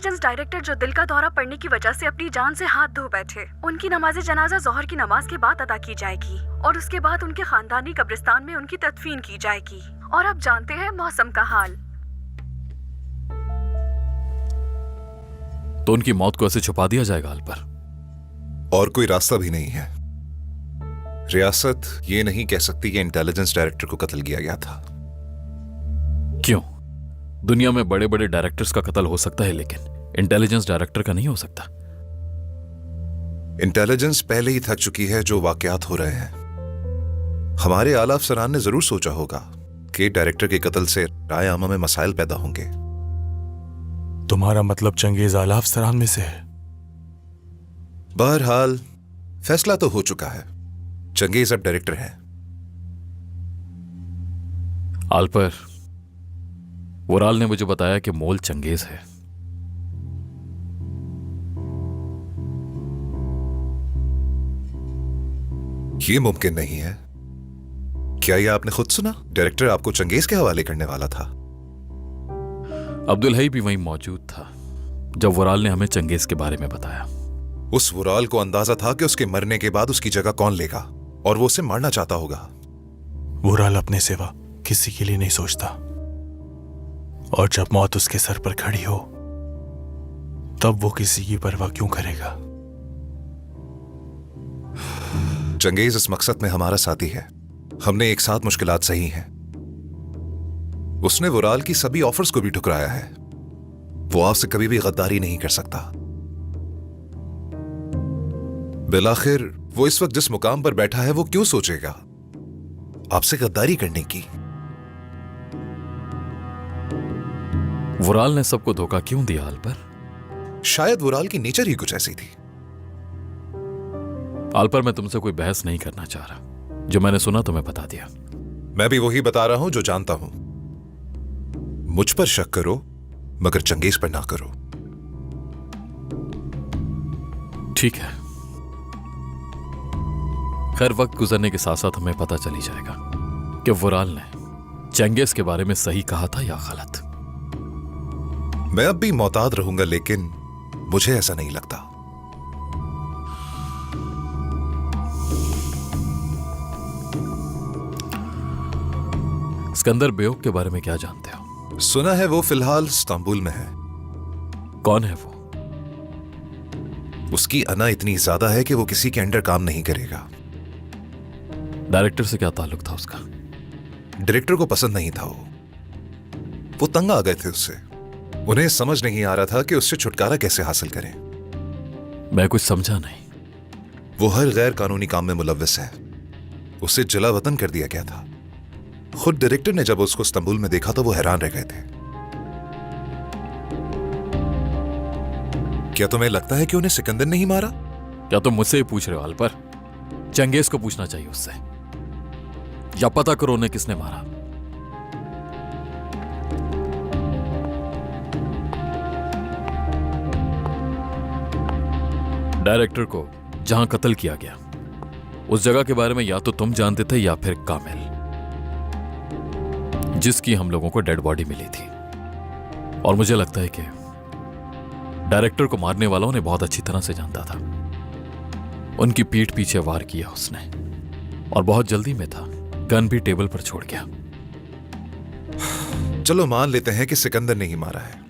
Intelligence director जो दिल का दौरा पड़ने की वजह से अपनी जान से हाथ धो बैठे, उनकी नमाज जनाजा जोहर की नमाज के बाद अदा की जाएगी और उसके बाद उनके खानदानी कब्रिस्तान में उनकी तदफीन की जाएगी। और आप जानते हैं मौसम का हाल। तो उनकी मौत को ऐसे छुपा दिया जाएगा हाल पर? और कोई रास्ता भी नहीं है। रियासत ये नहीं कह सकती कि इंटेलिजेंस डायरेक्टर को कत्ल किया गया था। क्यों? दुनिया में बड़े बड़े डायरेक्टर्स का कत्ल हो सकता है, लेकिन इंटेलिजेंस डायरेक्टर का नहीं हो सकता। इंटेलिजेंस पहले ही थक चुकी है जो वाकयात हो रहे हैं। हमारे आला अफसरान ने जरूर सोचा होगा कि डायरेक्टर के कत्ल से राय आमा में मसाइल पैदा होंगे। तुम्हारा मतलब चंगेज आला अफसरान में से है? बहरहाल फैसला तो हो चुका है। चंगेज अब डायरेक्टर है। आलपर, वुराल ने मुझे बताया कि मोल चंगेज है। यह मुमकिन नहीं है। क्या यह आपने खुद सुना? डायरेक्टर आपको चंगेज के हवाले करने वाला था। अब्दुल हई भी वहीं मौजूद था जब वुराल ने हमें चंगेज के बारे में बताया। उस वुराल को अंदाजा था कि उसके मरने के बाद उसकी जगह कौन लेगा और वो उसे मारना चाहता होगा। वुराल अपने सिवा किसी के लिए नहीं सोचता, और जब मौत उसके सर पर खड़ी हो तब वो किसी की परवाह क्यों करेगा? चंगेज इस मकसद में हमारा साथी है। हमने एक साथ मुश्किलात सही हैं। उसने वुराल की सभी ऑफर्स को भी ठुकराया है। वो आपसे कभी भी गद्दारी नहीं कर सकता। बिलाखिर वो इस वक्त जिस मुकाम पर बैठा है वो क्यों सोचेगा आपसे गद्दारी करने की? वुराल ने सबको धोखा क्यों दिया हाल पर? शायद वुराल की नेचर ही कुछ ऐसी थी। हाल पर मैं तुमसे कोई बहस नहीं करना चाह रहा। जो मैंने सुना तुम्हें बता दिया। मैं भी वही बता रहा हूं जो जानता हूं। मुझ पर शक करो मगर चंगेज पर ना करो। ठीक है। खैर, वक्त गुजरने के साथ साथ हमें पता चल ही जाएगा कि वुराल ने चंगेज के बारे में सही कहा था या गलत। मैं अब भी मोहतात रहूंगा, लेकिन मुझे ऐसा नहीं लगता। सिकंदर बेओक के बारे में क्या जानते हो? सुना है वो फिलहाल इस्तांबुल में है। कौन है वो? उसकी अना इतनी ज्यादा है कि वो किसी के अंडर काम नहीं करेगा। डायरेक्टर से क्या ताल्लुक था उसका? डायरेक्टर को पसंद नहीं था वो तंग आ गए थे उससे। उन्हें समझ नहीं आ रहा था कि उससे छुटकारा कैसे हासिल करें। मैं कुछ समझा नहीं। वो हर गैर कानूनी काम में मुलव्विस है। उसे जला वतन कर दिया गया था। खुद डायरेक्टर ने जब उसको इस्तांबुल में देखा तो वो हैरान रह गए थे। क्या तुम्हें लगता है कि उन्हें सिकंदर नहीं मारा? क्या तुम मुझसे ही पूछ रहे हो हाल पर? चंगेज को पूछना चाहिए उससे, या पता करो उन्हें किसने मारा। डायरेक्टर को जहां कत्ल किया गया उस जगह के बारे में या तो तुम जानते थे या फिर कामिल, जिसकी हम लोगों को डेड बॉडी मिली थी। और मुझे लगता है कि डायरेक्टर को मारने वाला उन्हें बहुत अच्छी तरह से जानता था। उनकी पीठ पीछे वार किया उसने, और बहुत जल्दी में था। गन भी टेबल पर छोड़ गया। चलो मान लेते हैं कि सिकंदर ने ही मारा है।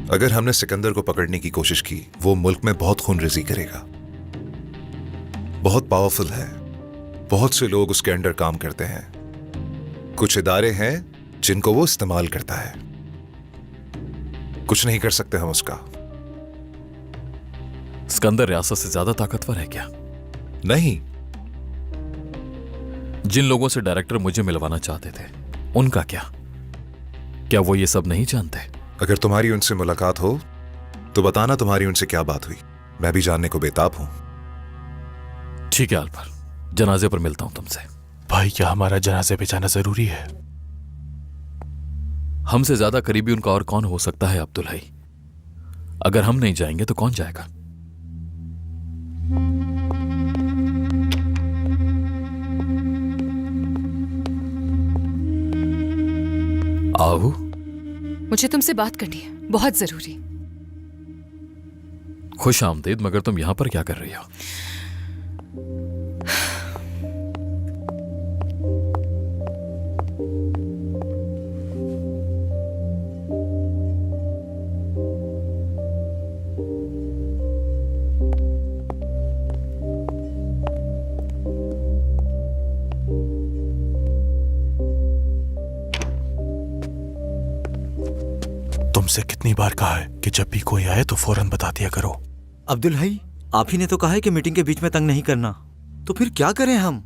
अगर हमने सिकंदर को पकड़ने की कोशिश की, वो मुल्क में बहुत खूनरेजी करेगा। बहुत पावरफुल है। बहुत से लोग उसके अंडर काम करते हैं। कुछ इदारे हैं जिनको वो इस्तेमाल करता है। कुछ नहीं कर सकते हम उसका। सिकंदर रियासत से ज्यादा ताकतवर है क्या? नहीं। जिन लोगों से डायरेक्टर मुझे मिलवाना चाहते थे उनका क्या वो ये सब नहीं जानते? अगर तुम्हारी उनसे मुलाकात हो तो बताना तुम्हारी उनसे क्या बात हुई। मैं भी जानने को बेताब हूं। ठीक है अल्पर, जनाजे पर मिलता हूं तुमसे। भाई, क्या हमारा जनाजे पे जाना जरूरी है? हमसे ज्यादा करीबी उनका और कौन हो सकता है अब्दुल हई? अगर हम नहीं जाएंगे तो कौन जाएगा? आहू, मुझे तुमसे बात करनी है, बहुत जरूरी। खुश आमदीद, मगर तुम यहां पर क्या कर रही हो? तुमसे कितनी बार कहा है कि जब भी कोई आए तो फौरन बता दिया करो। अब्दुल भाई, आप ही ने तो कहा है कि मीटिंग के बीच में तंग नहीं करना, तो फिर क्या करें हम?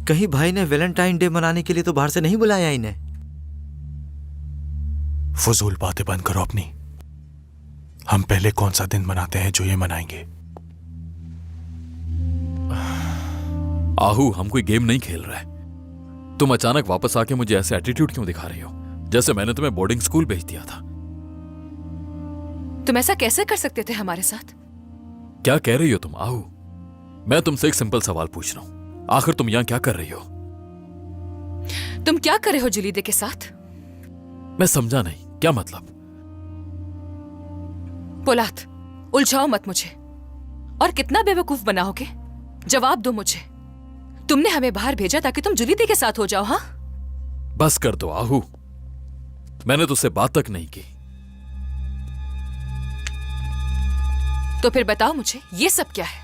कहीं भाई ने वैलेंटाइन डे मनाने के लिए तो बाहर से नहीं बुलाया इन्हें? फजूल बातें बंद करो अपनी। हम पहले कौन सा दिन मनाते हैं जो ये मनाएंगे? आहू, हम कोई गेम नहीं खेल रहे। तुम अचानक वापस आके मुझे ऐसे एटीट्यूड क्यों दिखा रही हो, जैसे मैंने तुम्हें बोर्डिंग स्कूल भेज दिया था? तुम ऐसा कैसे कर सकते थे हमारे साथ? क्या कह रही हो तुम आहू? मैं तुमसे एक सिंपल सवाल पूछ रहा हूं, आखिर तुम यहां क्या कर रही हो? तुम क्या कर रहे हो जुलीदे के साथ? मैं समझा नहीं, क्या मतलब? पोलात, उलझाओ मत मुझे। और कितना बेवकूफ बनाओगे? जवाब दो मुझे। तुमने हमें बाहर भेजा ताकि तुम जुलीदे के साथ हो जाओ, हाँ? बस कर दो आहू, मैंने तुझसे बात तक नहीं की। तो फिर बताओ मुझे, ये सब क्या है?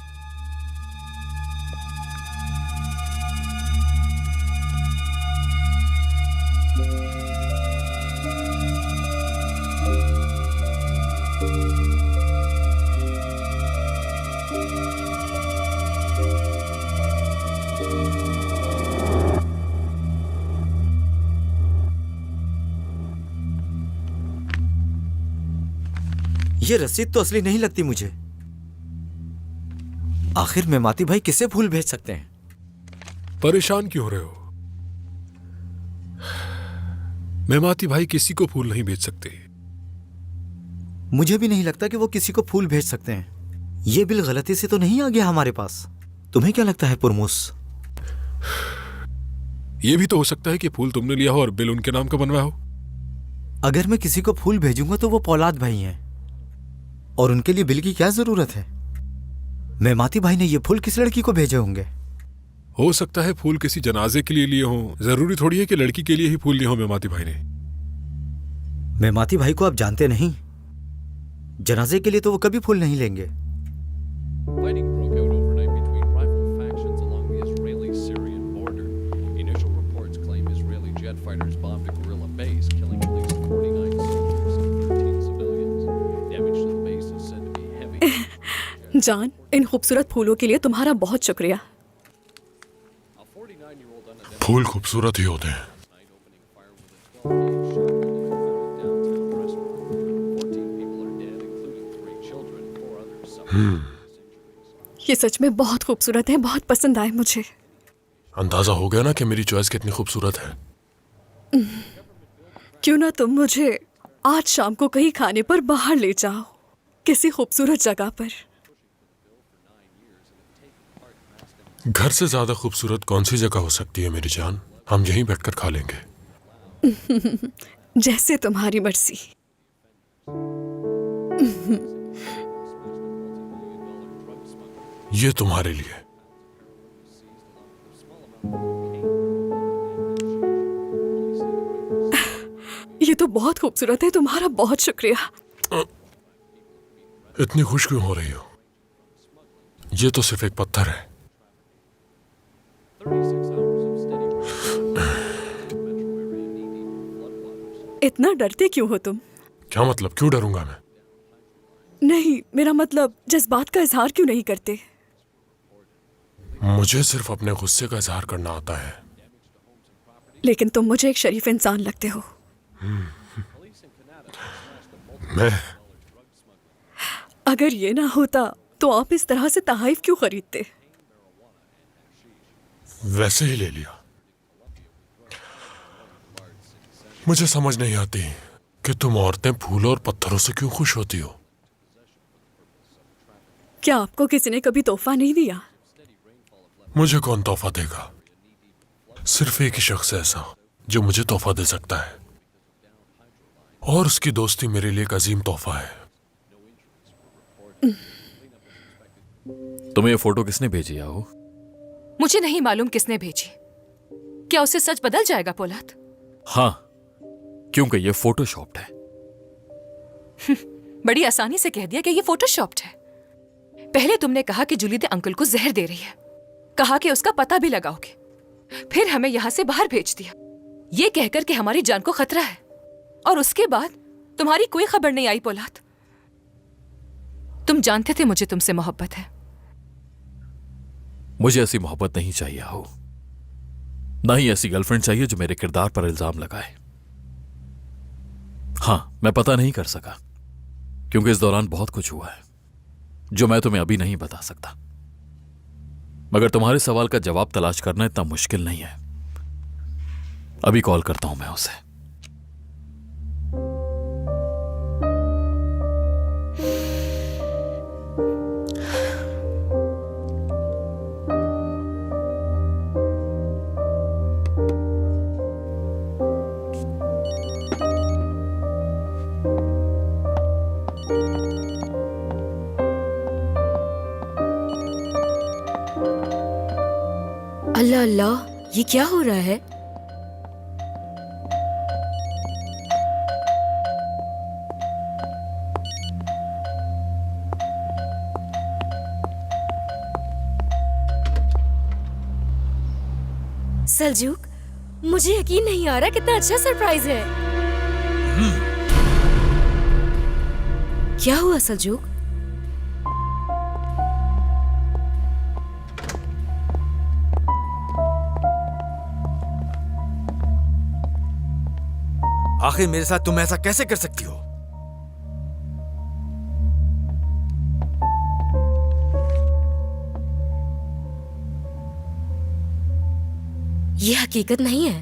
ये रसीद तो असली नहीं लगती मुझे। आखिर मेमाती भाई किसे फूल भेज सकते हैं? परेशान क्यों हो रहे हो? मेमाती भाई किसी को फूल नहीं भेज सकते। मुझे भी नहीं लगता कि वो किसी को फूल भेज सकते हैं। ये बिल गलती से तो नहीं आ गया हमारे पास? तुम्हें क्या लगता है पुरमुस? यह भी तो हो सकता है कि फूल तुमने लिया हो और बिल उनके नाम का बनवाया हो। अगर मैं किसी को फूल भेजूंगा तो वो पौलाद भाई हैं, और उनके लिए बिल की क्या जरूरत है? मेमाती भाई ने ये फूल किस लड़की को भेजे होंगे? हो सकता है फूल किसी जनाजे के लिए लिए हों। जरूरी थोड़ी है कि लड़की के लिए ही फूल लिए हों मेमाती भाई ने। मेमाती भाई को आप जानते नहीं। जनाजे के लिए तो वो कभी फूल नहीं लेंगे। Fighting broke out overnight between rival factions along the Israeli-Syrian border. Initial reports claim Israeli jet fighters bombed a guerrilla base, killing at least 49 soldiers and 13 civilians. Damage to the base is said to be heavy. जान, इन खूबसूरत फूलों के लिए तुम्हारा बहुत शुक्रिया। A 49-year-old unidentified फूल खूबसूरत ही होते हैं। night opening fire with a 12-gauge shotgun in a crowded downtown restaurant. 14 people are dead, including 3 children. 4 others suffered serious injuries. ये सच में बहुत खूबसूरत है, बहुत पसंद आए मुझे। अंदाजा हो गया ना कि मेरी चॉइस कितनी खूबसूरत है। क्यों ना तुम मुझे आज शाम को कहीं खाने पर बाहर ले जाओ, किसी खूबसूरत जगह पर। घर से ज्यादा खूबसूरत कौन सी जगह हो सकती है मेरी जान? हम यहीं बैठकर खा लेंगे। जैसे तुम्हारी मर्जी। ये तुम्हारे लिए। ये तो बहुत खूबसूरत है, तुम्हारा बहुत शुक्रिया। इतनी खुश क्यों हो रही हो? ये तो सिर्फ एक पत्थर है। 36 hours of steady rain metro area knee-deep in floodwaters. इतना डरते क्यों हो तुम? क्या मतलब? क्यों डरूंगा मैं? नहीं, मेरा मतलब जज्बात का इजहार क्यों नहीं करते? मुझे सिर्फ अपने गुस्से का इजहार करना आता है। लेकिन तुम मुझे एक शरीफ इंसान लगते हो। मैं अगर ये ना होता तो आप इस तरह से तहाइफ क्यों खरीदते? वैसे ही ले लिया। मुझे समझ नहीं आती कि तुम औरतें फूलों और पत्थरों से क्यों खुश होती हो। क्या आपको किसी ने कभी तोहफा नहीं दिया? मुझे कौन तोहफा देगा? सिर्फ एक ही शख्स ऐसा जो मुझे तोहफा दे सकता है। और उसकी दोस्ती मेरे लिए एक अजीम तोहफा है। तुम्हें ये फोटो किसने भेजी याहू? मुझे नहीं मालूम किसने भेजी। क्या उससे सच बदल जाएगा पोलाद? हाँ, क्योंकि ये फोटोशॉप्ड है। बड़ी आसानी से कह दिया कि ये फोटोशॉप्ड है। पहले तुमने कहा कि जूली दे अंकल को जहर दे रही है, कहा कि उसका पता भी लगाओगे, फिर हमें यहां से बाहर भेज दिया ये कहकर कि हमारी जान को खतरा है, और उसके बाद तुम्हारी कोई खबर नहीं आई पोलाद। तुम जानते थे मुझे तुमसे मोहब्बत है। मुझे ऐसी मोहब्बत नहीं चाहिए याहू, ना ही ऐसी गर्लफ्रेंड चाहिए जो मेरे किरदार पर इल्जाम लगाए। हां, मैं पता नहीं कर सका क्योंकि इस दौरान बहुत कुछ हुआ है जो मैं तुम्हें अभी नहीं बता सकता, मगर तुम्हारे सवाल का जवाब तलाश करना इतना मुश्किल नहीं है। अभी कॉल करता हूं मैं उसे। अल्लाह अल्लाह, ये क्या हो रहा है? सलजूक, मुझे यकीन नहीं आ रहा कितना अच्छा सरप्राइज है। क्या हुआ सलजूक? आखिर मेरे साथ तुम ऐसा कैसे कर सकती हो? ये हकीकत नहीं है।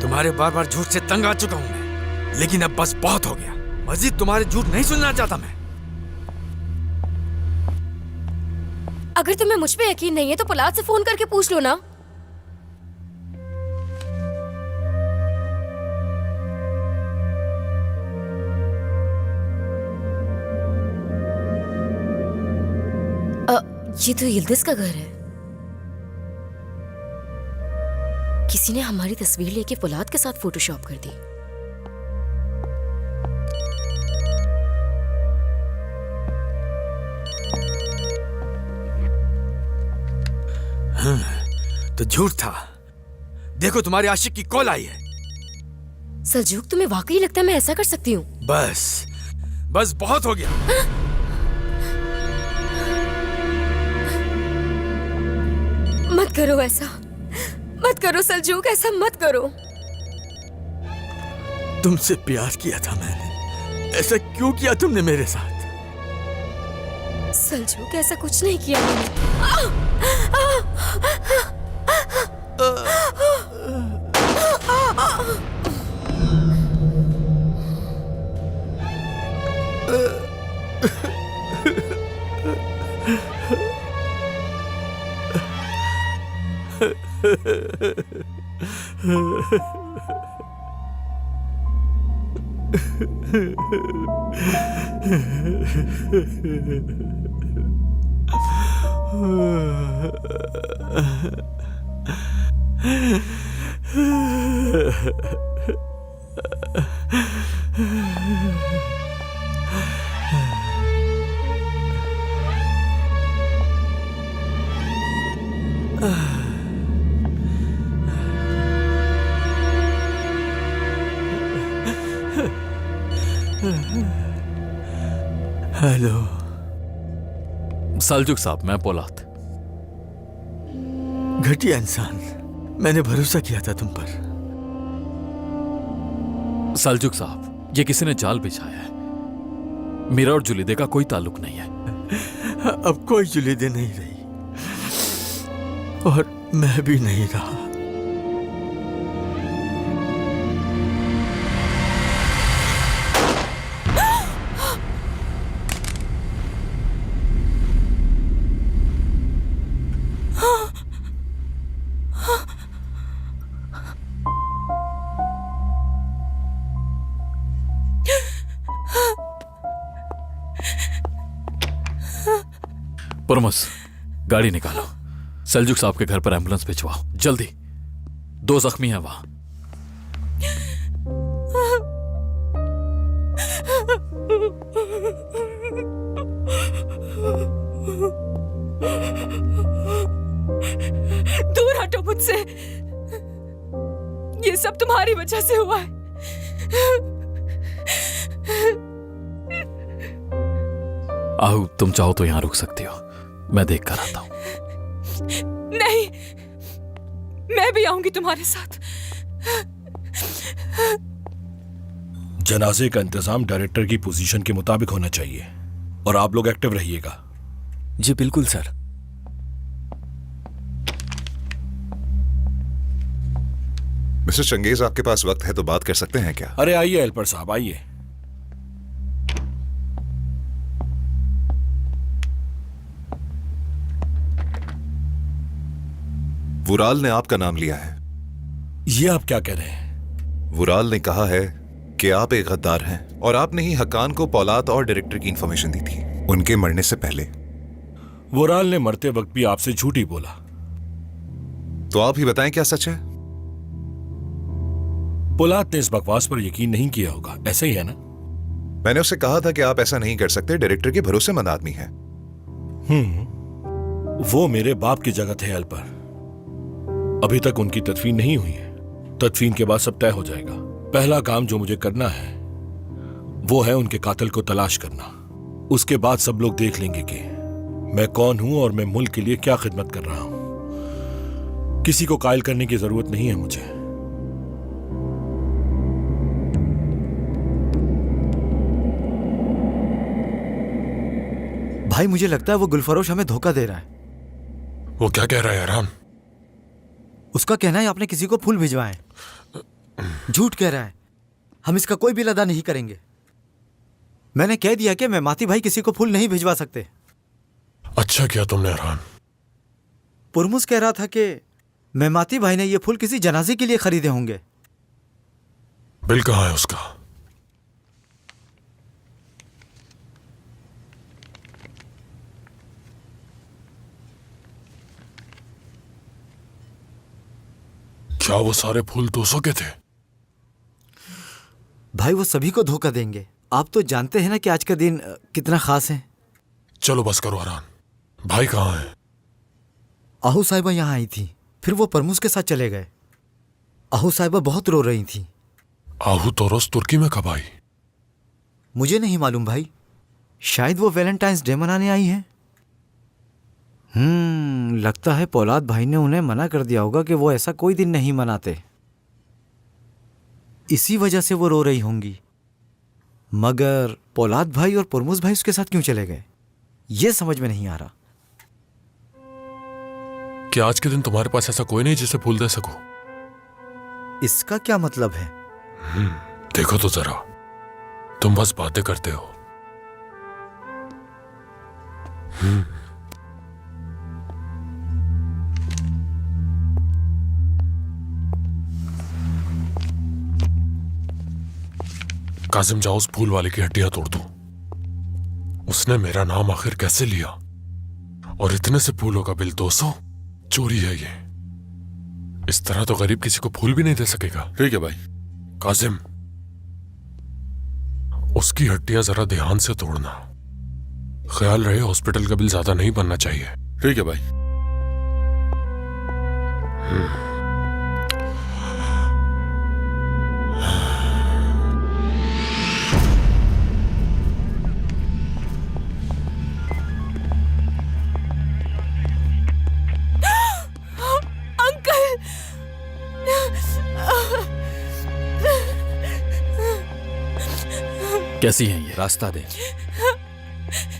तुम्हारे बार बार झूठ से तंग आ चुका हूं मैं, लेकिन अब बस बहुत हो गया। मजीद तुम्हारे झूठ नहीं सुनना चाहता मैं। अगर तुम्हें मुझ पे यकीन नहीं है तो पोलाद से फोन करके पूछ लो ना। ये तो यिल्दिज का घर है। किसी ने हमारी तस्वीर लेके पोलाद के साथ फोटोशॉप कर दी। तो झूठ था। देखो तुम्हारे आशिक की कॉल आई है। सलजूक, तुम्हें वाकई लगता है मैं ऐसा कर सकती हूँ? बस बस बहुत हो गया। मत करो ऐसा, मत करो सलजूक, ऐसा मत करो। तुमसे प्यार किया था मैंने, ऐसा क्यों किया तुमने मेरे साथ? सलजूक, ऐसा कुछ नहीं किया मैंने। हेलो सलजुक साहब, मैं पोलाद। घटिया इंसान, मैंने भरोसा किया था तुम पर। सलजुक साहब, ये किसी ने जाल बिछाया है। मेरा और जुलीदे का कोई ताल्लुक नहीं है। अब कोई जुलीदे नहीं रही और मैं भी नहीं रहा। पुरमस, गाड़ी निकालो, सलजुक साहब के घर पर एम्बुलेंस भिजवाओ जल्दी। 2 जख्मी हैं वहां। दूर हटो मुझसे, ये सब तुम्हारी वजह से हुआ है। आहू, तुम चाहो तो यहां रुक सकती हो, मैं देख कर आता हूं। नहीं, मैं भी आऊंगी तुम्हारे साथ। जनाजे का इंतजाम डायरेक्टर की पोजीशन के मुताबिक होना चाहिए और आप लोग एक्टिव रहिएगा। जी बिल्कुल सर। मिस्टर चंगेज, आपके पास वक्त है तो बात कर सकते हैं क्या? अरे आइए हेल्पर साहब, आइए। वुराल ने आपका नाम लिया है। ये आप क्या कह रहे हैं? वुराल ने कहा है कि आप एक गद्दार हैं और आपने ही हक्कान को पौलाद और डायरेक्टर की इंफॉर्मेशन दी थी उनके मरने से पहले। वुराल ने मरते वक्त भी आपसे झूठ ही बोला। तो आप ही बताएं क्या सच है? पोलाद ने इस बकवास पर यकीन नहीं किया होगा, ऐसा ही है ना? मैंने उससे कहा था कि आप ऐसा नहीं कर सकते, डायरेक्टर के भरोसेमंद आदमी हैं। वो मेरे बाप की जगह थे हेल्पर। अभी तक उनकी तदफीन नहीं हुई है। तदफीन के बाद सब तय हो जाएगा। पहला काम जो मुझे करना है वो है उनके कातिल को तलाश करना। उसके बाद सब लोग देख लेंगे कि मैं कौन हूं और मैं मुल्क के लिए क्या खिदमत कर रहा हूं। किसी को कायल करने की जरूरत नहीं है मुझे। भाई मुझे लगता है वो गुलफरोश हमें धोखा दे रहा है। वो क्या कह रहा है अरहान? उसका कहना है आपने किसी को फूल भिजवाए। झूठ कह रहा है। हम इसका कोई बिल अदा नहीं करेंगे। मैंने कह दिया कि मेमाती भाई किसी को फूल नहीं भिजवा सकते। अच्छा किया तुमने अरहान। पुरमुस कह रहा था कि मेमाती भाई ने ये फूल किसी जनाजे के लिए खरीदे होंगे। बिल कहाँ है उसका? क्या वो सारे फूल 200 के थे? भाई वो सभी को धोखा देंगे। आप तो जानते हैं ना कि आज का दिन कितना खास है। चलो बस करो अरहान। भाई कहाँ है? आहू साहिबा यहाँ आई थी, फिर वो परमुस के साथ चले गए। आहू साहिबा बहुत रो रही थी। आहू तोरस तुर्की में कब आई? मुझे नहीं मालूम भाई, शायद वो वैलेंटाइंस डे मनाने आई है। लगता है पौलाद भाई ने उन्हें मना कर दिया होगा कि वो ऐसा कोई दिन नहीं मनाते। इसी वजह से वो रो रही होंगी। मगर पौलाद भाई और पुरमुस भाई उसके साथ क्यों चले गए, ये समझ में नहीं आ रहा। क्या आज के दिन तुम्हारे पास ऐसा कोई नहीं जिसे फूल दे सको? इसका क्या मतलब है? देखो तो जरा, तुम बस बातें करते हो। काजिम, जाओ उस फूल वाले की हड्डियां तोड़ दो। उसने मेरा नाम आखिर कैसे लिया? और इतने से फूलों का बिल 200? चोरी है ये। इस तरह तो गरीब किसी को फूल भी नहीं दे सकेगा। ठीक है भाई। काजिम, उसकी हड्डियां जरा ध्यान से तोड़ना। ख्याल रहे हॉस्पिटल का बिल ज्यादा नहीं बनना चाहिए। ठीक है भाई। कैसी हैं ये? रास्ता दे।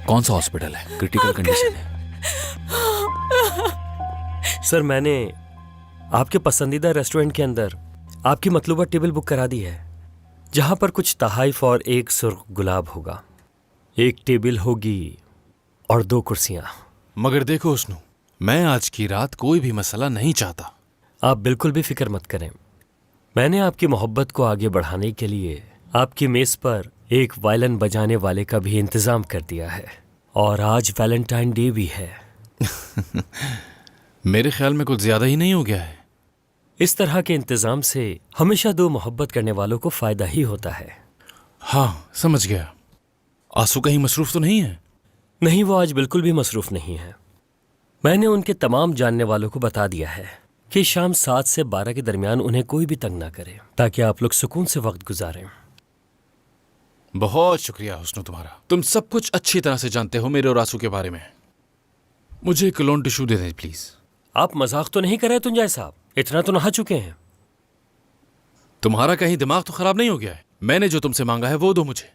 कौन सा हॉस्पिटल है? क्रिटिकल कंडीशन है। सर, मैंने आपके पसंदीदा रेस्टोरेंट के अंदर आपकी मतलूबा टेबल बुक करा दी है, जहां पर कुछ तहाइफ और एक सुर्ख गुलाब होगा। एक टेबल होगी और 2 कुर्सियां। मगर देखो उसनु, मैं आज की रात कोई भी मसला नहीं चाहता। आप बिल्कुल भी फिक्र मत करें। मैंने आपकी मोहब्बत को आगे बढ़ाने के लिए आपकी मेज पर एक वायलिन बजाने वाले का भी इंतजाम कर दिया है। और आज वैलेंटाइन डे भी है। मेरे ख्याल में कुछ ज्यादा ही नहीं हो गया है। इस तरह के इंतजाम से हमेशा दो मोहब्बत करने वालों को फायदा ही होता है। हाँ, समझ गया। आंसू कहीं मसरूफ तो नहीं है? नहीं, वो आज बिल्कुल भी मसरूफ नहीं है। मैंने उनके तमाम जानने वालों को बता दिया है कि शाम 7 से 12 के दरमियान उन्हें कोई भी तंग ना करे, ताकि आप लोग सुकून से वक्त गुजारें। बहुत शुक्रिया हुस्न तुम्हारा। तुम सब कुछ अच्छी तरह से जानते हो मेरे और आंसू के बारे में। मुझे एक लोन टिश्यू दे दें प्लीज। आप मजाक तो नहीं कर रहे तुंजाय साहब? इतना तो नहा चुके हैं। तुम्हारा कहीं दिमाग तो खराब नहीं हो गया है? मैंने जो तुमसे मांगा है वो दो मुझे।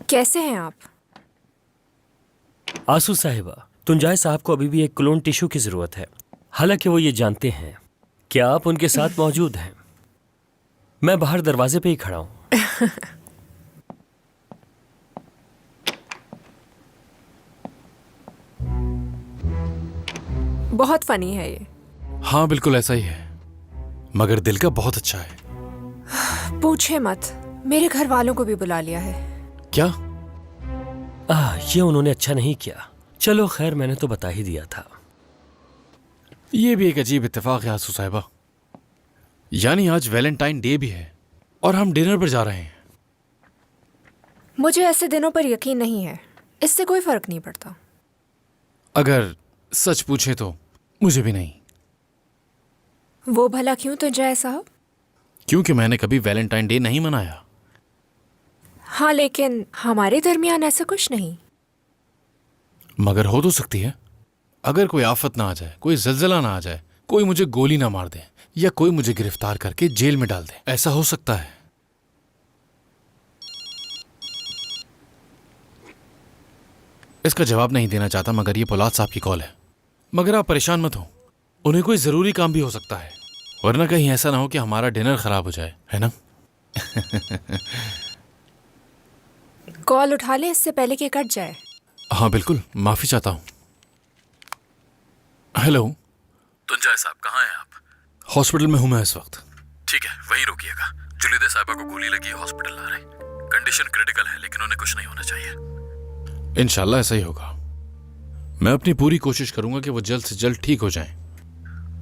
कैसे हैं आप? आंसू साहिबा, तुंजाय साहब को अभी भी एक क्लोन टिश्यू की जरूरत है। हालांकि वो ये जानते हैं कि आप उनके साथ मौजूद हैं। मैं बाहर दरवाजे पे ही खड़ा हूं। बहुत फनी है ये। हाँ, बिल्कुल ऐसा ही है, मगर दिल का बहुत अच्छा है। पूछे मत, मेरे घर वालों को भी बुला लिया है। क्या? ये उन्होंने अच्छा नहीं किया। चलो खैर, मैंने तो बता ही दिया था। ये भी एक अजीब इत्तेफाक है आंसू साहिबा। यानी आज वैलेंटाइन डे भी है और हम डिनर पर जा रहे हैं। मुझे ऐसे दिनों पर यकीन नहीं है। इससे कोई फर्क नहीं पड़ता। अगर सच पूछे तो मुझे भी नहीं। वो भला क्यों तुंजाय साहब? क्योंकि मैंने कभी वैलेंटाइन डे नहीं मनाया। हाँ, लेकिन हमारे दरमियान ऐसा कुछ नहीं। मगर हो तो सकती है। अगर कोई आफत ना आ जाए, कोई जल्जला ना आ जाए, कोई मुझे गोली ना मार दे या कोई मुझे गिरफ्तार करके जेल में डाल दे, ऐसा हो सकता है। इसका जवाब नहीं देना चाहता, मगर ये पोलाद साहब की कॉल है। मगर आप परेशान मत हो, उन्हें कोई जरूरी काम भी हो सकता है, वरना कहीं ऐसा ना हो कि हमारा डिनर खराब हो जाए, है ना? कॉल उठा ले इससे पहले कि कट जाए। हाँ बिल्कुल, माफी चाहता हूँ। हेलो तुंजाय साहब, कहाँ हैं आप? हॉस्पिटल में हूँ मैं इस वक्त। ठीक है, वहीं रुकिएगा। जुलीदे साहिबा को गोली लगी है, हॉस्पिटल ला रहे हैं। कंडीशन क्रिटिकल है, लेकिन उन्हें कुछ नहीं होना चाहिए। इंशाल्लाह ऐसा ही होगा। मैं अपनी पूरी कोशिश करूंगा कि वो जल्द से जल्द ठीक हो जाएं।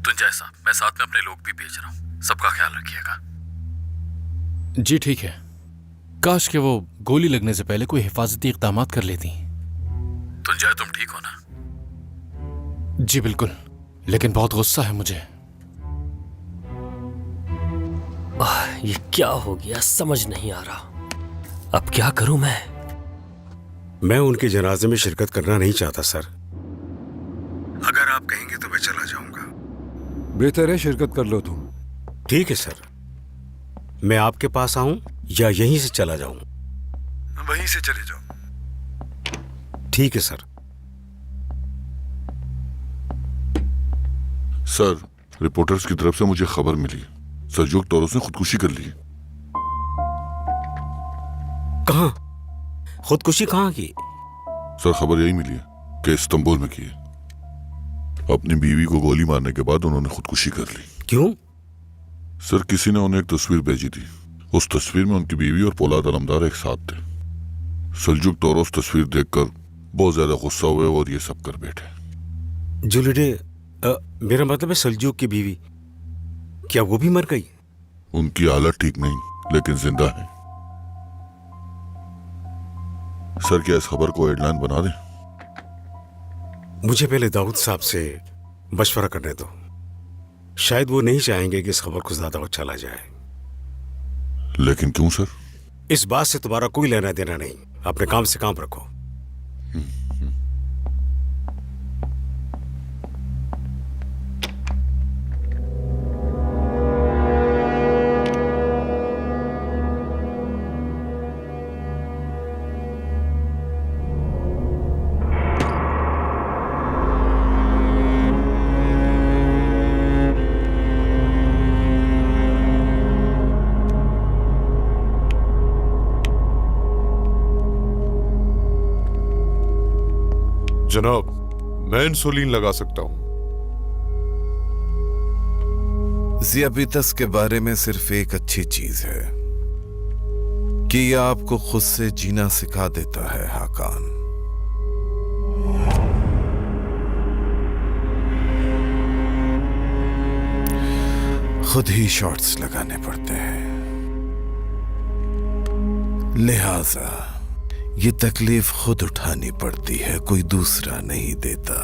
तुंजाय साहब, मैं साथ में अपने लोग भी भेज रहा हूँ, सबका ख्याल रखिएगा। जी ठीक है। काश कि वो गोली लगने से पहले कोई हिफाजती इक़दामात कर लेती। तुंजाय, तुम ठीक हो ना? जी बिल्कुल, लेकिन बहुत गुस्सा है मुझे। ये क्या हो गया, समझ नहीं आ रहा। अब क्या करूं मैं? मैं उनके जनाजे में शिरकत करना नहीं चाहता सर। अगर आप कहेंगे तो मैं चला जाऊंगा। बेहतर है शिरकत कर लो तुम। ठीक है सर। मैं आपके पास आऊं या यहीं से चला जाऊं? वहीं से चले जाओ। ठीक है सर। सर, रिपोर्टर्स की तरफ से मुझे खबर मिली, सरजुग तौरों ने खुदकुशी कर ली। कहां? खुदकुशी कहां की? सर, खबर यही मिली है कि इस्तांबुल में की है। अपनी बीवी को गोली मारने के बाद उन्होंने खुदकुशी कर ली। क्यों? सर, किसी ने उन्हें एक तस्वीर भेजी थी। उस तस्वीर में उनकी बीवी और पोलाद अलमदार एक साथ थे। सल्जुक तौरों तस्वीर देखकर बहुत ज्यादा गुस्सा हुए और ये सब कर बैठे। जुलिडे, मेरा मतलब है सल्जूक की बीवी, क्या वो भी मर गई? उनकी हालत ठीक नहीं, लेकिन जिंदा है। सर, क्या इस खबर को हेडलाइन बना दें? मुझे पहले दाऊद साहब से मशवरा करने दो। शायद वो नहीं चाहेंगे कि इस खबर को ज्यादा उछाला जाए। लेकिन क्यों सर? इस बात से तुम्हारा कोई लेना देना नहीं। अपने काम से काम रखो। जनाब, मैं इंसुलिन लगा सकता हूं। ज़ियाबितस के बारे में सिर्फ एक अच्छी चीज है, कि यह आपको खुद से जीना सिखा देता है हाकान। खुद ही शॉट्स लगाने पड़ते हैं, लिहाजा ये तकलीफ खुद उठानी पड़ती है, कोई दूसरा नहीं देता।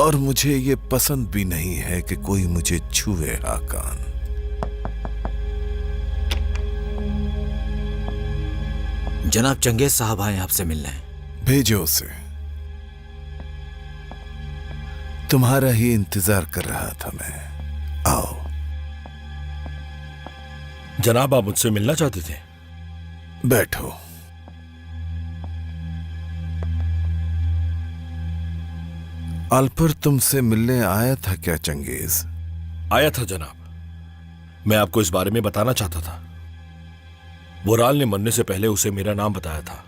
और मुझे ये पसंद भी नहीं है कि कोई मुझे छुए हाकान। जनाब चंगेज साहब आए आपसे मिलने। भेजो उसे, तुम्हारा ही इंतजार कर रहा था मैं। आओ। जनाब आप मुझसे मिलना चाहते थे? बैठो। अल्पर तुमसे मिलने आया था क्या चंगेज? आया था जनाब, मैं आपको इस बारे में बताना चाहता था। वोराल ने मरने से पहले उसे मेरा नाम बताया था।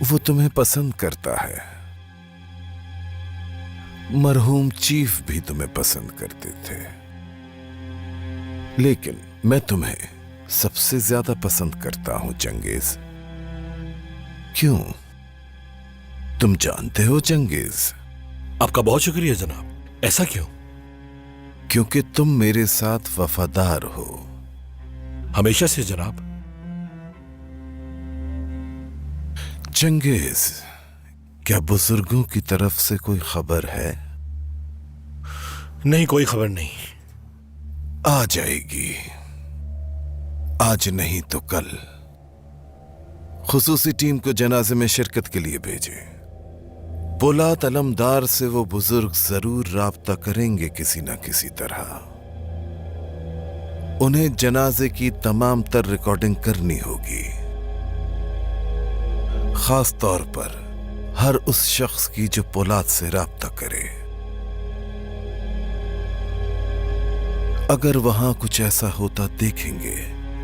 वो तुम्हें पसंद करता है। मरहूम चीफ भी तुम्हें पसंद करते थे, लेकिन मैं तुम्हें सबसे ज्यादा पसंद करता हूं चंगेज। क्यों? तुम जानते हो चंगेज? आपका बहुत शुक्रिया जनाब। ऐसा क्यों? क्योंकि तुम मेरे साथ वफादार हो। हमेशा से जनाब। चंगेज, क्या बुजुर्गों की तरफ से कोई खबर है? नहीं, कोई खबर नहीं। आ जाएगी, आज नहीं तो कल। खुसूसी टीम को जनाजे में शिरकत के लिए भेजे। पोलाद अलमदार से वो बुजुर्ग जरूर राब्ता करेंगे किसी न किसी तरह। उन्हें जनाजे की तमाम तर रिकॉर्डिंग करनी होगी, खास तौर पर हर उस शख्स की जो पोलाद से राब्ता करे। अगर वहां कुछ ऐसा होता देखेंगे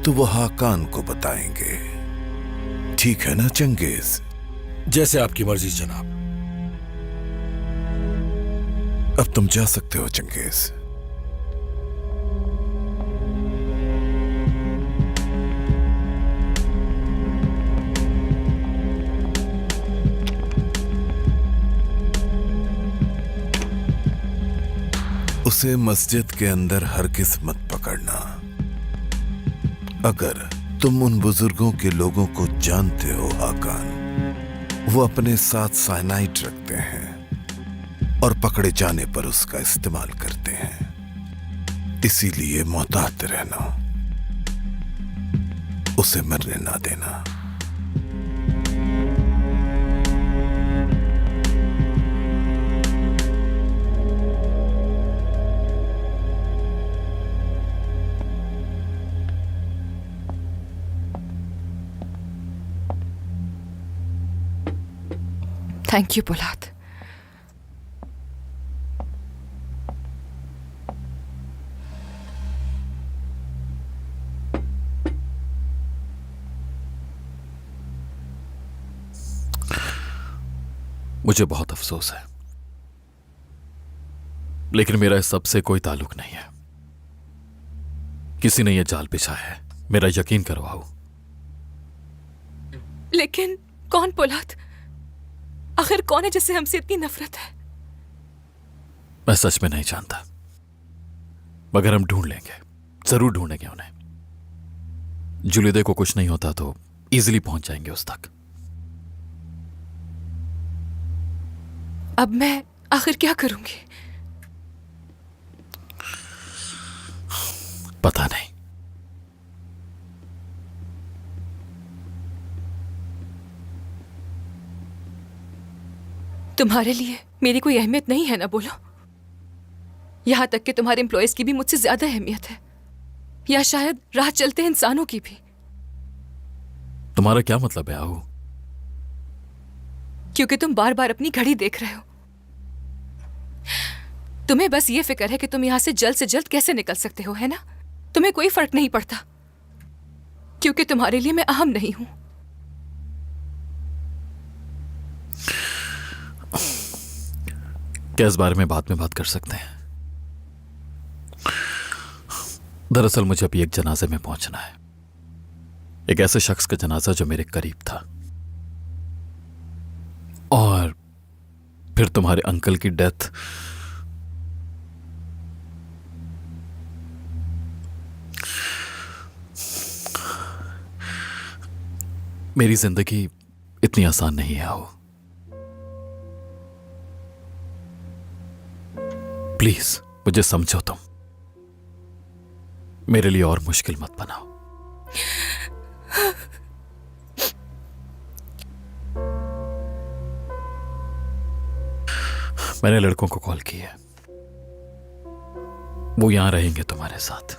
तो वो हाकान को बताएंगे। ठीक है ना चंगेज? जैसे आपकी मर्जी जनाब। अब तुम जा सकते हो चंगेज। उसे मस्जिद के अंदर हरगिज़ मत पकड़ना। अगर तुम उन बुजुर्गों के लोगों को जानते हो हाकान, वो अपने साथ साइनाइड रखते हैं और पकड़े जाने पर उसका इस्तेमाल करते हैं। इसीलिए मोहतात रहना, उसे मरने ना देना। थैंक यू पोलाद। मुझे बहुत अफसोस है, लेकिन मेरा इस सबसे कोई ताल्लुक नहीं है। किसी ने यह जाल बिछाया है, मेरा यकीन करवाओ। लेकिन कौन पोलाद? आखिर कौन है जिससे हमसे इतनी नफरत है? मैं सच में नहीं जानता, मगर हम ढूंढ लेंगे, जरूर ढूंढेंगे उन्हें। जुलीदे को कुछ नहीं होता तो इजीली पहुंच जाएंगे उस तक। अब मैं आखिर क्या करूंगी? पता नहीं। तुम्हारे लिए मेरी कोई अहमियत नहीं है ना? बोलो। यहां तक कि तुम्हारे एम्प्लॉयज की भी मुझसे ज्यादा अहमियत है, या शायद राह चलते इंसानों की भी। तुम्हारा क्या मतलब है आहू? क्योंकि तुम बार बार अपनी घड़ी देख रहे हो। तुम्हें बस ये फिक्र है कि तुम यहां से जल्द कैसे निकल सकते हो, है ना? तुम्हें कोई फर्क नहीं पड़ता, क्योंकि तुम्हारे लिए मैं अहम नहीं हूं। क्या इस बारे में बाद में बात कर सकते हैं? दरअसल मुझे अभी एक जनाजे में पहुंचना है, एक ऐसे शख्स का जनाजा जो मेरे करीब था, और फिर तुम्हारे अंकल की डेथ। मेरी जिंदगी इतनी आसान नहीं है आओ, प्लीज मुझे समझो तुम, मेरे लिए और मुश्किल मत बनाओ। मैंने लड़कों को कॉल की है, वो यहां रहेंगे तुम्हारे साथ।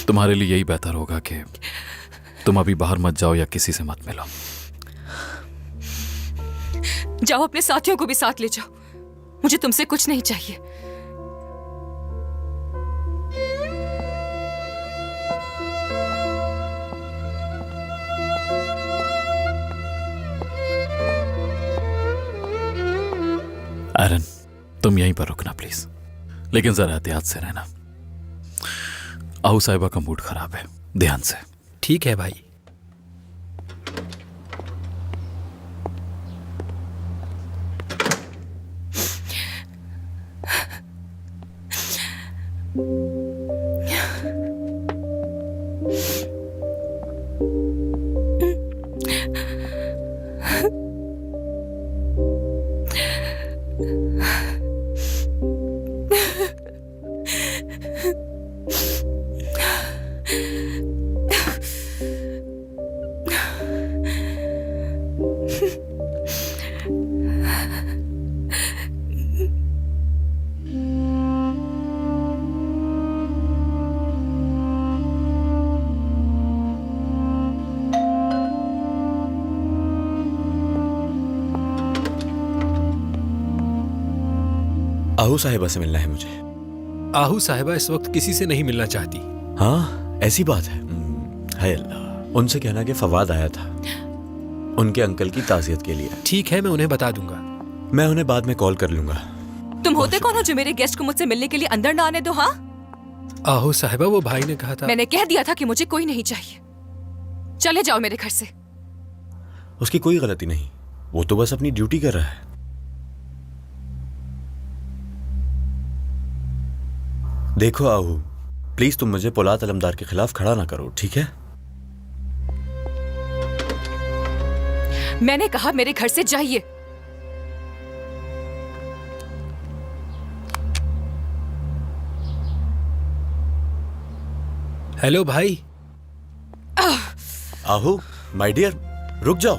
तुम्हारे लिए यही बेहतर होगा कि तुम अभी बाहर मत जाओ या किसी से मत मिलो। जाओ, अपने साथियों को भी साथ ले जाओ, मुझे तुमसे कुछ नहीं चाहिए। एरन, तुम यहीं पर रुकना प्लीज, लेकिन जरा एहतियात से रहना। आहू साहिबा का मूड खराब है, ध्यान से। ठीक है भाई। आहू साहिबा से मिलना है मुझे। आहू साहिबा इस वक्त किसी से नहीं मिलना चाहती। हाँ, ऐसी बात है। हाय अल्लाह, उनसे कहना कि फवाद आया था उनके अंकल की ताज़ियत के लिए। ठीक है, मैं उन्हें बता दूंगा। मैं उन्हें बाद में कॉल कर लूंगा। तुम होते कौन हो जो मेरे गेस्ट को मुझसे मिलने के लिए अंदर ना आने दो? हाँ, आहू साहिबा, वो भाई ने कहा था। मैंने कह दिया था कि मुझे कोई नहीं चाहिए, चले जाओ मेरे घर से। उसकी कोई गलती नहीं, वो तो बस अपनी ड्यूटी कर रहा है। देखो आहू, प्लीज तुम मुझे पोलाद अलमदार के खिलाफ खड़ा ना करो, ठीक है? मैंने कहा मेरे घर से जाइए। हेलो भाई। आहू माय डियर, रुक जाओ।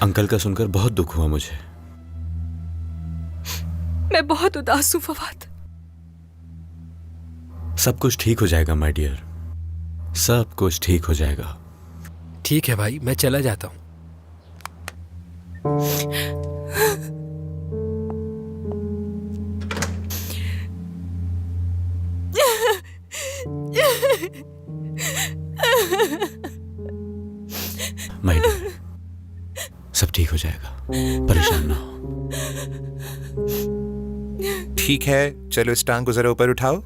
अंकल का सुनकर बहुत दुख हुआ मुझे। मैं बहुत उदास हूं फवाद। सब कुछ ठीक हो जाएगा माय डियर, सब कुछ ठीक हो जाएगा। ठीक है भाई, मैं चला जाता हूं। माय डियर, सब ठीक हो जाएगा, परेशान ना हो। ठीक है, चलो इस टांग को जरा ऊपर उठाओ।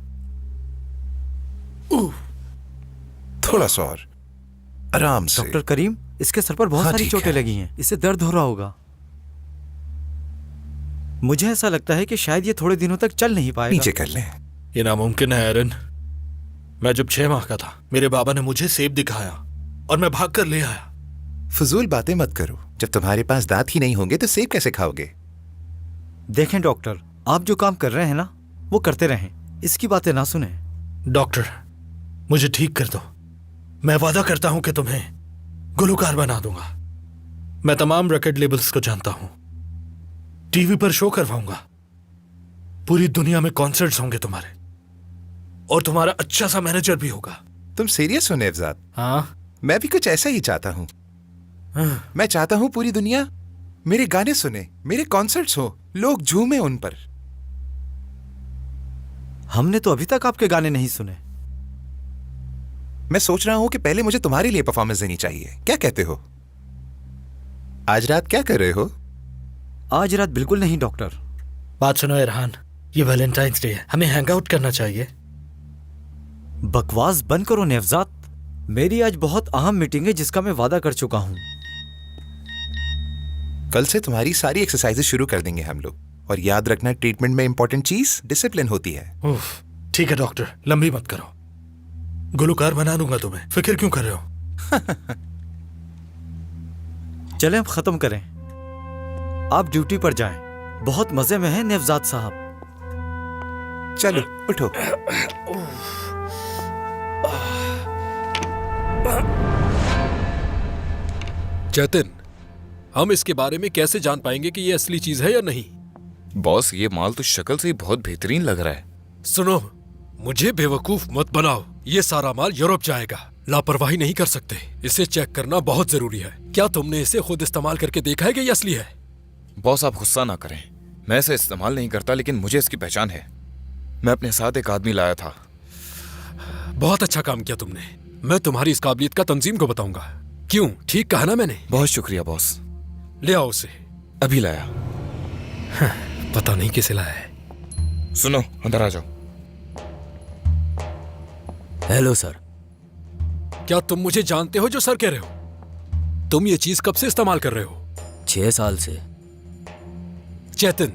थोड़ा सा और आराम से। डॉक्टर करीम, इसके सर पर बहुत हाँ, सारी ठीक चोटें है। लगी हैं, इससे दर्द हो रहा होगा। मुझे ऐसा लगता है कि शायद ये थोड़े दिनों तक चल नहीं पाएगा। नीचे कर लें। ये नामुमकिन है एरन। मैं जब 6 माह का था, मेरे बाबा ने मुझे सेब दिखाया और मैं भाग कर ले आया। फजूल बातें मत करो, जब तुम्हारे पास दांत ही नहीं होंगे तो सेब कैसे खाओगे? देखें डॉक्टर, आप जो काम कर रहे हैं ना, वो करते रहें, इसकी बातें ना सुने। डॉक्टर, मुझे ठीक कर दो। मैं वादा करता हूं कि तुम्हें गुलकार बना दूंगा। मैं तमाम रिकॉर्ड लेबल्स को जानता हूं, टीवी पर शो करवाऊंगा, पूरी दुनिया में कॉन्सर्ट्स होंगे तुम्हारे, और तुम्हारा अच्छा सा मैनेजर भी होगा। तुम सीरियस हो नेवजाद? हाँ, मैं भी कुछ ऐसा ही चाहता हूं। मैं चाहता हूं पूरी दुनिया मेरे गाने सुने, मेरे कॉन्सर्ट्स हो, लोग झूमे उन पर। हमने तो अभी तक आपके गाने नहीं सुने। मैं सोच रहा हूं कि पहले मुझे तुम्हारे लिए परफॉर्मेंस देनी चाहिए, क्या कहते हो? आज रात क्या कर रहे हो? आज रात बिल्कुल नहीं डॉक्टर, बात सुनो इरहान, ये वैलेंटाइंस डे है, हमें हैंग आउट करना चाहिए। बकवास बंद करो नेवजात। मेरी आज बहुत अहम मीटिंग है जिसका मैं वादा कर चुका हूँ। कल से तुम्हारी सारी एक्सरसाइजेज शुरू कर देंगे हम लोग। और याद रखना, ट्रीटमेंट में इंपॉर्टेंट चीज डिसिप्लिन होती है। ठीक है डॉक्टर, लंबी मत करो। गुलकार बना दूंगा तुम्हें, फिक्र क्यों कर रहे हो? चलें अब खत्म करें, आप ड्यूटी पर जाएं। बहुत मजे में हैं नेवजात साहब। चलो उठो। जतिन, हम इसके बारे में कैसे जान पाएंगे कि ये असली चीज है या नहीं? बॉस, ये माल तो शक्ल से ही बहुत बेहतरीन लग रहा है। सुनो, मुझे बेवकूफ मत बनाओ। ये सारा माल यूरोप जाएगा, लापरवाही नहीं कर सकते। इसे चेक करना बहुत जरूरी है। क्या तुमने इसे खुद इस्तेमाल करके देखा है कि ये असली है? बॉस, आप गुस्सा ना करें, मैं इसे इस्तेमाल नहीं करता, लेकिन मुझे इसकी पहचान है। मैं अपने साथ एक आदमी लाया था। बहुत अच्छा काम किया तुमने। मैं तुम्हारी इस काबिलियत का तंजीम को बताऊंगा। क्यों, ठीक कहा ना मैंने? बहुत शुक्रिया बॉस। ले आओ उसे। अभी लाया। पता नहीं किसे लाया है। सुनो, अंदर आ जाओ। Hello sir. क्या तुम मुझे जानते हो जो सर कह रहे हो? तुम ये चीज कब से इस्तेमाल कर रहे हो? 6 साल से। चेतन,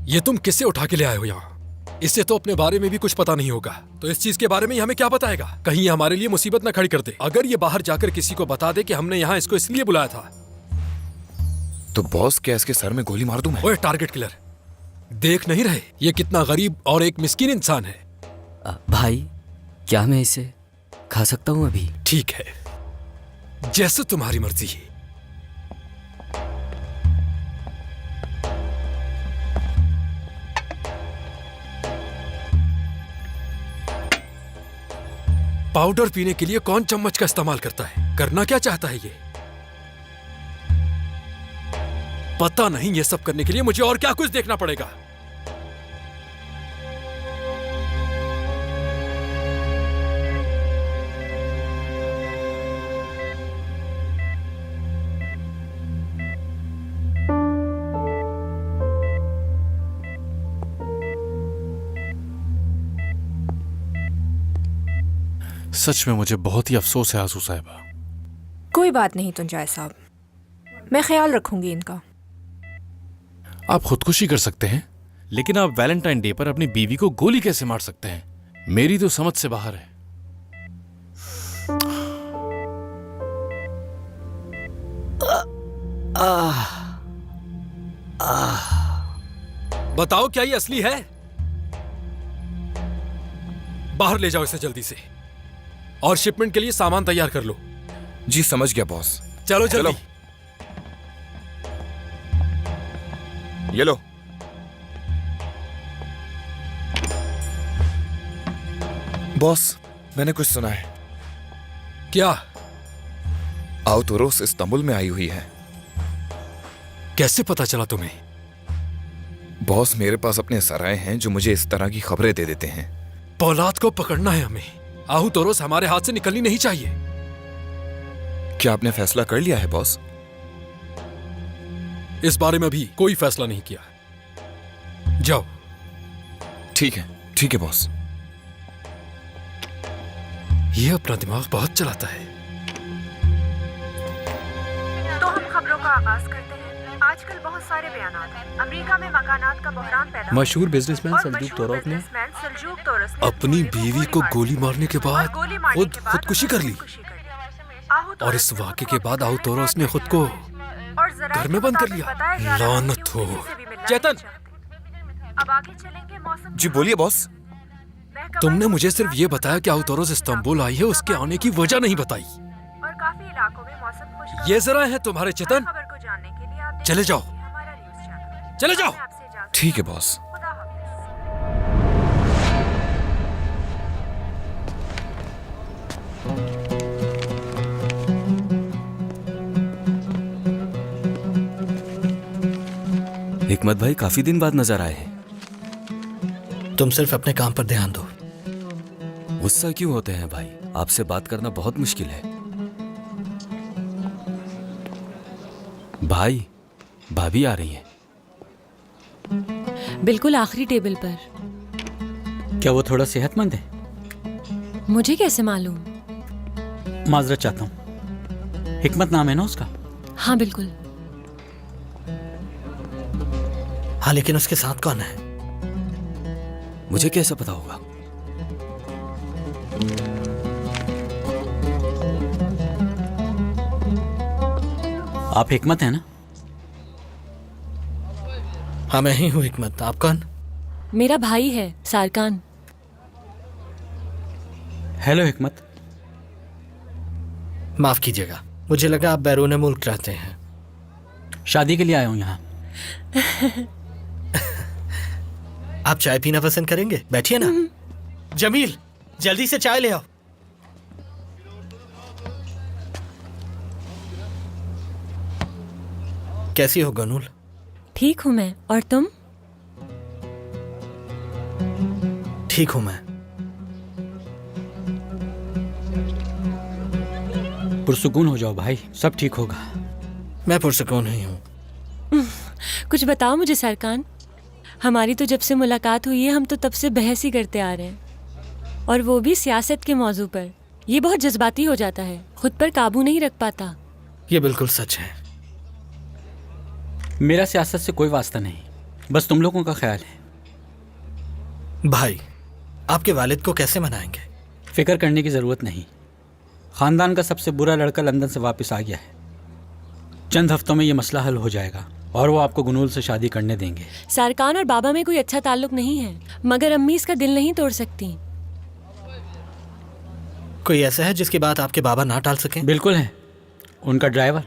ये तुम किससे उठा के ले आए हो यहाँ? इससे तो अपने बारे में भी कुछ पता नहीं होगा, तो इस चीज के बारे में हमें क्या बताएगा? कहीं ये हमारे लिए मुसीबत ना खड़ी कर दे। अगर ये बाहर जाकर किसी को बता दे कि हमने यहाँ इसको इसलिए बुलाया था, तो बॉस, क्या इसके सर में गोली मार दूं मैं? ओए टारगेट किलर, देख नहीं रहे ये कितना गरीब और एक मिस्कीन इंसान है? भाई, क्या मैं इसे खा सकता हूँ अभी? ठीक है, जैसे तुम्हारी मर्जी है। पाउडर पीने के लिए कौन चम्मच का इस्तेमाल करता है? करना क्या चाहता है ये? पता नहीं। ये सब करने के लिए मुझे और क्या कुछ देखना पड़ेगा? सच में मुझे बहुत ही अफसोस है आंसू साहिबा। कोई बात नहीं तुंजाय साहब, मैं ख्याल रखूंगी इनका। आप खुदकुशी कर सकते हैं, लेकिन आप वैलेंटाइन डे पर अपनी बीवी को गोली कैसे मार सकते हैं? मेरी तो समझ से बाहर है। बताओ, क्या ये असली है? बाहर ले जाओ इसे जल्दी से, और शिपमेंट के लिए सामान तैयार कर लो। जी समझ गया बॉस। चलो जल्दी। ये लो। बॉस, मैंने कुछ सुना है। क्या? आउतोरोस इस्तांबुल में आई हुई है। कैसे पता चला तुम्हें? बॉस, मेरे पास अपने सराय हैं जो मुझे इस तरह की खबरें दे देते हैं। पौलाद को पकड़ना है हमें। आहुतोरोस हमारे हाथ से निकलनी नहीं चाहिए। क्या आपने फैसला कर लिया है बॉस? इस बारे में भी कोई फैसला नहीं किया। जाओ। ठीक है बॉस। ये अपना दिमाग बहुत चलाता है। तो हम खबरों का आगाज करते हैं। आजकल बहुत सारे बयानात हैं। अमेरिका में मकानात का बहरान पैदा। मशहूर बिजनेसमैन सल्जूक तोरफ ने अपनी बीवी को गोली मारने के बाद खुदकुशी कर ली, और इस वाक़े के बाद आहुतोरोस ने खुद को घर में बंद कर लिया। लानत हो। चेतन, अब आगे चलेंगे। मौसम जी बोलिए बॉस। तुमने मुझे सिर्फ ये बताया कि आहुतोरोस इस्तांबुल आई है, उसके आने की वजह नहीं बताई। और काफी इलाकों में मौसम खुशगवार। ये जरा है तुम्हारे चेतन। खबर को जानने के लिए आप चले जाओ, हमारा न्यूज़ चैनल। चले जाओ। ठीक है बॉस। खुदा हाफिज़। हिकमत भाई काफी दिन बाद नजर आए हैं। तुम सिर्फ अपने काम पर ध्यान दो। गुस्सा क्यों होते हैं भाई? आपसे बात करना बहुत मुश्किल है। भाई, भाभी आ रही हैं। बिल्कुल आखिरी टेबल पर। क्या वो थोड़ा सेहतमंद है? मुझे कैसे मालूम? माजरत चाहता हूँ। हिकमत नाम है ना उसका? हाँ बिल्कुल। हाँ, लेकिन उसके साथ कौन है? मुझे कैसे पता होगा? आप हिकमत है ना? हाँ, मैं ही हूँ हिकमत। आप कौन? मेरा भाई है सारकान। हेलो हिकमत। माफ कीजिएगा, मुझे लगा आप बैरून मुल्क रहते हैं। शादी के लिए आया हूँ यहाँ। आप चाय पीना पसंद करेंगे? बैठिए ना। जमील, जल्दी से चाय ले आओ। कैसी हो गनूल? ठीक हूँ मैं, और तुम? ठीक हूँ मैं। पुरसुकून हो जाओ भाई, सब ठीक होगा। मैं पुरसुकून ही हूँ। कुछ बताओ मुझे सारकान। हमारी तो जब से मुलाकात हुई है हम तो तब से बहस ही करते आ रहे हैं, और वो भी सियासत के मौजू पर। ये बहुत जज्बाती हो जाता है, खुद पर काबू नहीं रख पाता। ये बिल्कुल सच है। मेरा सियासत से कोई वास्ता नहीं, बस तुम लोगों का ख्याल है। भाई, आपके वालिद को कैसे मनाएंगे? फिक्र करने की जरूरत नहीं। खानदान का सबसे बुरा लड़का लंदन से वापस आ गया है। चंद हफ्तों में ये मसला हल हो जाएगा और वो आपको गुनूल से शादी करने देंगे। सारकान और बाबा में कोई अच्छा ताल्लुक नहीं है, मगर अम्मी इसका दिल नहीं तोड़ सकती। कोई ऐसा है जिसकी बात आपके बाबा ना टाल सकें? बिल्कुल है, उनका ड्राइवर।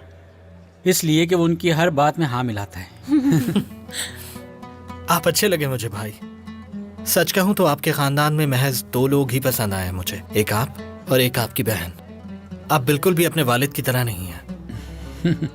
इसलिए कि वो उनकी हर बात में हाँ मिलाता है। आप अच्छे लगे मुझे भाई। सच कहूं तो आपके खानदान में महज 2 लोग ही पसंद आए मुझे, एक आप और एक आपकी बहन। आप बिल्कुल भी अपने वालिद की तरह नहीं हैं।